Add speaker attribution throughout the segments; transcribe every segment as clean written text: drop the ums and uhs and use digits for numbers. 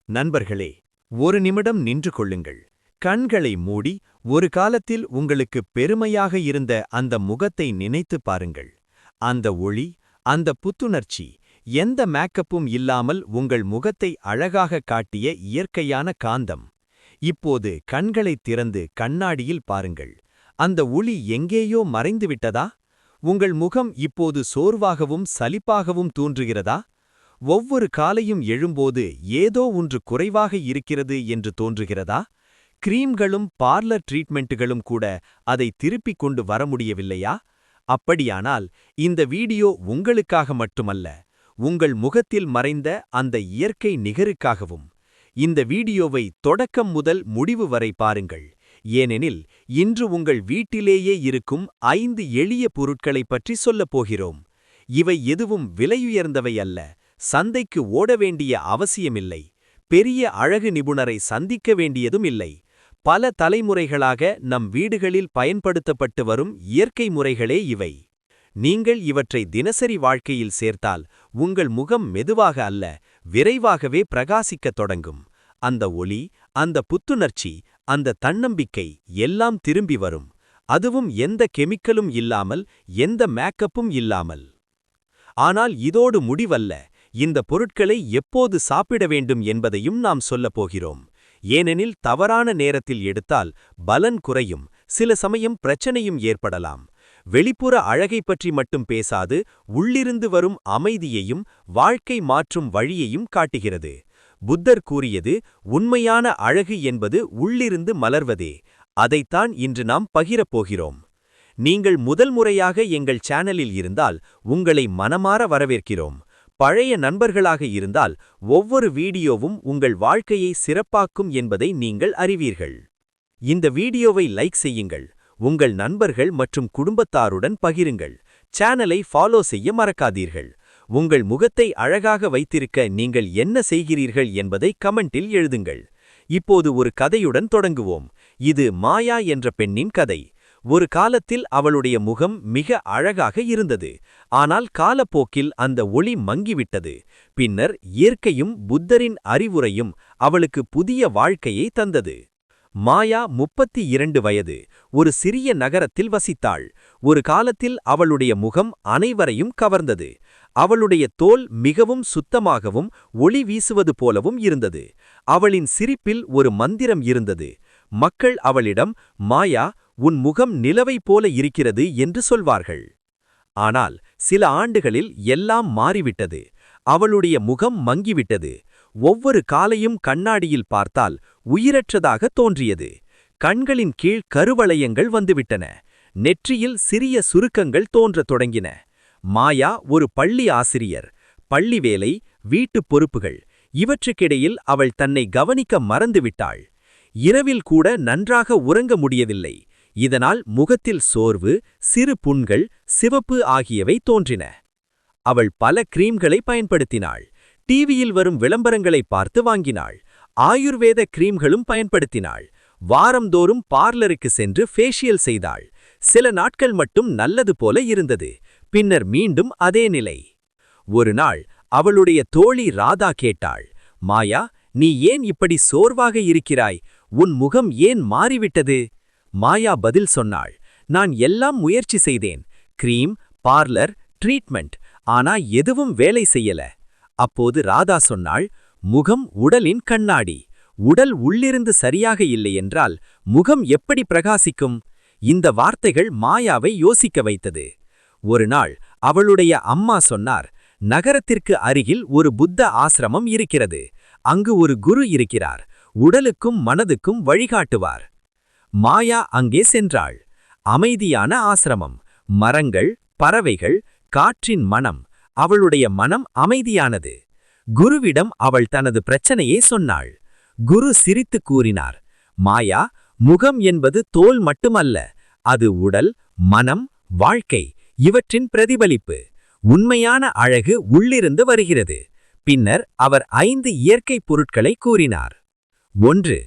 Speaker 1: நண்பர்களே, ஒரு நிமிடம் நின்று கொள்ளுங்கள். கண்களை மூடி ஒரு காலத்தில் உங்களுக்கு பெருமையாக இருந்த அந்த முகத்தை நினைத்துப் பாருங்கள். அந்த ஒளி, அந்த புத்துணர்ச்சி, எந்த மேக்கப்பும் இல்லாமல் உங்கள் முகத்தை அழகாக காட்டிய இயற்கையான காந்தம். இப்போது கண்களைத் திறந்து கண்ணாடியில் பாருங்கள். அந்த ஒளி எங்கேயோ மறைந்துவிட்டதா? உங்கள் முகம் இப்போது சோர்வாகவும் சலிப்பாகவும் தோன்றுகிறதா? ஒவ்வொரு காலையும் எழும்போது ஏதோ ஒன்று குறைவாக இருக்கிறது என்று தோன்றுகிறதா? கிரீம்களும் பார்லர் ட்ரீட்மெண்ட்டுகளும் கூட அதை திருப்பிக் கொண்டு வர முடியவில்லையா? அப்படியானால் இந்த வீடியோ உங்களுக்காக மட்டுமல்ல, உங்கள் முகத்தில் மறைந்த அந்த இயற்கை நிகருக்காகவும். இந்த வீடியோவை தொடக்கம் முதல் முடிவு வரை பாருங்கள். ஏனெனில் இன்று உங்கள் வீட்டிலேயே இருக்கும் 5 எளிய பொருட்களைப் பற்றி சொல்லப் போகிறோம். இவை எதுவும் விலையுயர்ந்தவை அல்ல. சந்தைக்கு ஓட வேண்டிய அவசியமில்லை. பெரிய அழகு நிபுணரை சந்திக்க வேண்டியதும் இல்லை. பல தலைமுறைகளாக நம் வீடுகளில் பயன்படுத்தப்பட்டு வரும் இயற்கை முறைகளே இவை. நீங்கள் இவற்றை தினசரி வாழ்க்கையில் சேர்த்தால் உங்கள் முகம் மெதுவாக அல்ல, விரைவாகவே பிரகாசிக்கத் தொடங்கும். அந்த ஒளி, அந்த புத்துணர்ச்சி, அந்த தன்னம்பிக்கை எல்லாம் திரும்பி வரும். அதுவும் எந்த கெமிக்கலும் இல்லாமல், எந்த மேக்கப்பும் இல்லாமல். ஆனால் இதோடு முடிவல்ல. இந்த பொருட்களை எப்போது சாப்பிட வேண்டும் என்பதையும் நாம் சொல்லப் போகிறோம். ஏனெனில் தவறான நேரத்தில் எடுத்தால் பலன் குறையும், சில சமயம் பிரச்சனையும் ஏற்படலாம். வெளிப்புற அழகை பற்றி மட்டும் பேசாது, உள்ளிருந்து வரும் அமைதியையும் வாழ்க்கை மாற்றும் வழியையும் காட்டுகிறது. புத்தர் கூறியது, உண்மையான அழகு என்பது உள்ளிருந்து மலர்வதே. அதைத்தான் இன்று நாம் பகிரப் போகிறோம். நீங்கள் முதல் முறையாக எங்கள் சேனலில் இருந்தால் உங்களை மனமார வரவேற்கிறோம். பழைய நண்பர்களாக இருந்தால் ஒவ்வொரு வீடியோவும் உங்கள் வாழ்க்கையை சிறப்பாக்கும் என்பதை நீங்கள் அறிவீர்கள். இந்த வீடியோவை லைக் செய்யுங்கள், உங்கள் நண்பர்கள் மற்றும் குடும்பத்தாருடன் பகிருங்கள். சேனலை ஃபாலோ செய்ய மறக்காதீர்கள். உங்கள் முகத்தை அழகாக வைத்திருக்க நீங்கள் என்ன செய்கிறீர்கள் என்பதை கமெண்டில் எழுதுங்கள். இப்போது ஒரு கதையுடன் தொடங்குவோம். இது மாயா என்ற பெண்ணின் கதை. ஒரு காலத்தில் அவளுடைய முகம் மிக அழகாக இருந்தது. ஆனால் காலப்போக்கில் அந்த ஒளி மங்கிவிட்டது. பின்னர் இயற்கையும் புத்தரின் அறிவுரையும் அவளுக்கு புதிய வாழ்க்கையை தந்தது. மாயா 32 வயது, ஒரு சிறிய நகரத்தில் வசித்தாள். ஒரு காலத்தில் அவளுடைய முகம் அனைவரையும் கவர்ந்தது. அவளுடைய தோல் மிகவும் சுத்தமாகவும் ஒளி வீசுவது போலவும் இருந்தது. அவளின் சிரிப்பில் ஒரு மந்திரம் இருந்தது. மக்கள் அவளிடம், மாயா, உன் முகம் நிலவை போல இருக்கிறது என்று சொல்வார்கள். ஆனால் சில ஆண்டுகளில் எல்லாம் மாறிவிட்டது. அவளுடைய முகம் மங்கிவிட்டது. ஒவ்வொரு காலையும் கண்ணாடியில் பார்த்தால் உயிரற்றதாக தோன்றியது. கண்களின் கீழ் கருவளையங்கள் வந்துவிட்டன. நெற்றியில் சிறிய சுருக்கங்கள் தோன்றத் தொடங்கின. மாயா ஒரு பள்ளி ஆசிரியர். பள்ளி வேலை, வீட்டுப் பொறுப்புகள், இவற்றுக்கிடையில் அவள் தன்னை கவனிக்க மறந்துவிட்டாள். இரவில் கூட நன்றாக உறங்க முடியவில்லை. இதனால் முகத்தில் சோர்வு, சிறு புண்கள், சிவப்பு ஆகியவை தோன்றின. அவள் பல கிரீம்களை பயன்படுத்தினாள். டிவியில் வரும் விளம்பரங்களை பார்த்து வாங்கினாள். ஆயுர்வேத கிரீம்களும் பயன்படுத்தினாள். வாரந்தோறும் பார்லருக்கு சென்று ஃபேஷியல் செய்தாள். சில நாட்கள் மட்டும் நல்லது போல இருந்தது. பின்னர் மீண்டும் அதே நிலை. ஒரு நாள் அவளுடைய தோழி ராதா கேட்டாள், மாயா, நீ ஏன் இப்படி சோர்வாக இருக்கிறாய்? உன் முகம் ஏன் மாறிவிட்டது? மாயா பதில் சொன்னாள், நான் எல்லாம் முயற்சி செய்தேன். கிரீம், பார்லர், ட்ரீட்மெண்ட், ஆனா எதுவும் வேலை செய்யல. அப்போது ராதா சொன்னாள், முகம் உடலின் கண்ணாடி. உடல் உள்ளிருந்து சரியாக இல்லை என்றால் முகம் எப்படி பிரகாசிக்கும்? இந்த வார்த்தைகள் மாயாவை யோசிக்க வைத்தது. ஒரு நாள் அவளுடைய அம்மா சொன்னார், நகரத்திற்கு அருகில் ஒரு புத்த ஆசிரமம் இருக்கிறது. அங்கு ஒரு குரு இருக்கிறார். உடலுக்கும் மனதுக்கும் வழிகாட்டுவார். மாயா அங்கே சென்றாள். அமைதியான ஆசிரமம், மரங்கள், பறவைகள், காற்றின் மனம். அவளுடைய மனம் அமைதியானது. குருவிடம் அவள் தனது பிரச்சனையை சொன்னாள். குரு சிரித்து கூறினார், மாயா, முகம் என்பது தோல் மட்டுமல்ல, அது உடல், மனம், வாழ்க்கை இவற்றின் பிரதிபலிப்பு. உண்மையான அழகு உள்ளிருந்து வருகிறது. பின்னர் அவர் 5 இயற்கை பொருட்களை கூறினார். 1.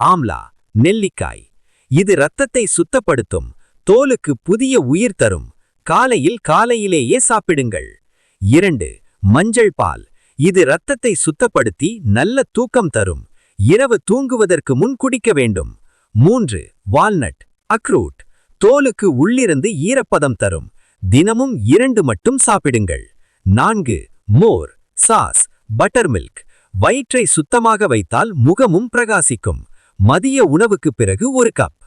Speaker 1: ஆம்லா, நெல்லிக்காய். இது இரத்தத்தை சுத்தப்படுத்தும், தோலுக்கு புதிய உயிர் தரும். காலையிலேயே சாப்பிடுங்கள். 2. மஞ்சள் பால். இது இரத்தத்தை சுத்தப்படுத்தி நல்ல தூக்கம் தரும். இரவு தூங்குவதற்கு முன் குடிக்க வேண்டும். 3. வால்நட் அக்ரூட். தோலுக்கு உள்ளிருந்து ஈரப்பதம் தரும். தினமும் 2 மட்டும் சாப்பிடுங்கள். 4. மோர் சாஸ் பட்டர் மில்க். வயிற்றை சுத்தமாக வைத்தால் முகமும் பிரகாசிக்கும். மதிய உணவுக்கு பிறகு 1 கப்.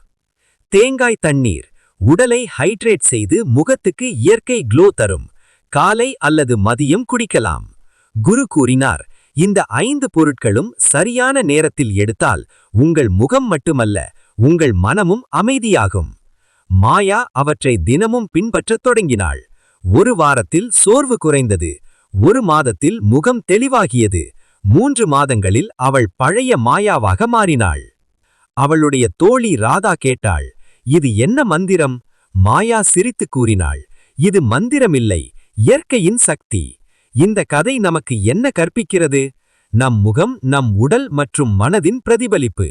Speaker 1: தேங்காய் தண்ணீர் உடலை ஹைட்ரேட் செய்து முகத்துக்கு இயற்கை க்ளோ தரும். காலை அல்லது மதியம் குடிக்கலாம். குரு கூறினார், இந்த 5 பொருட்களும் சரியான நேரத்தில் எடுத்தால் உங்கள் முகம் மட்டுமல்ல, உங்கள் மனமும் அமைதியாகும். மாயா அவற்றை தினமும் பின்பற்றத் தொடங்கினாள். 1 வாரத்தில் சோர்வு குறைந்தது. 1 மாதத்தில் முகம் தெளிவாகியது. 3 மாதங்களில் அவள் பழைய மாயாவாக மாறினாள். அவளுடைய தோழி ராதா கேட்டாள், இது என்ன மந்திரம்? மாயா சிரித்து கூறினாள், இது மந்திரமில்லை, இயற்கையின் சக்தி. இந்த கதை நமக்கு என்ன கற்பிக்கிறது? நம் முகம் நம் உடல் மற்றும் மனதின் பிரதிபலிப்பு.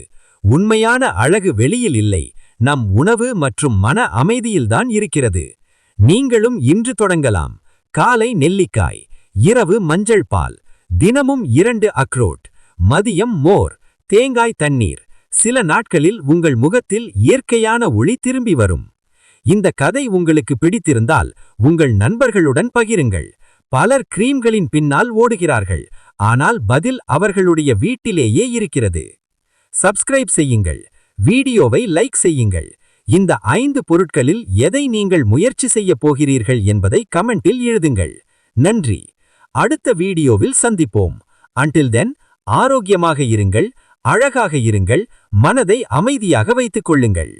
Speaker 1: உண்மையான அழகு வெளியில் இல்லை, நம் உணவு மற்றும் மன அமைதியில்தான் இருக்கிறது. நீங்களும் இன்று தொடங்கலாம். காலை நெல்லிக்காய், இரவு மஞ்சள் பால், தினமும் 2 அக்ரோட், மதியம் மோர், தேங்காய் தண்ணீர். சில நாட்களில் உங்கள் முகத்தில் இயற்கையான ஒளி திரும்பி வரும். இந்த கதை உங்களுக்கு பிடித்திருந்தால் உங்கள் நண்பர்களுடன் பகிருங்கள். பலர் கிரீம்களின் பின்னால் ஓடுகிறார்கள், ஆனால் பதில் அவர்களுடைய வீட்டிலேயே இருக்கிறது. சப்ஸ்கிரைப் செய்யுங்கள். வீடியோவை லைக் செய்யுங்கள். இந்த 5 பொருட்களில் எதை நீங்கள் முயற்சி செய்யப் போகிறீர்கள் என்பதை கமெண்டில் எழுதுங்கள். நன்றி. அடுத்த வீடியோவில் சந்திப்போம். அன்டில் தென், ஆரோக்கியமாக இருங்கள், அழகாக இருங்கள், மனதை அமைதியாக வைத்துக் கொள்ளுங்கள்.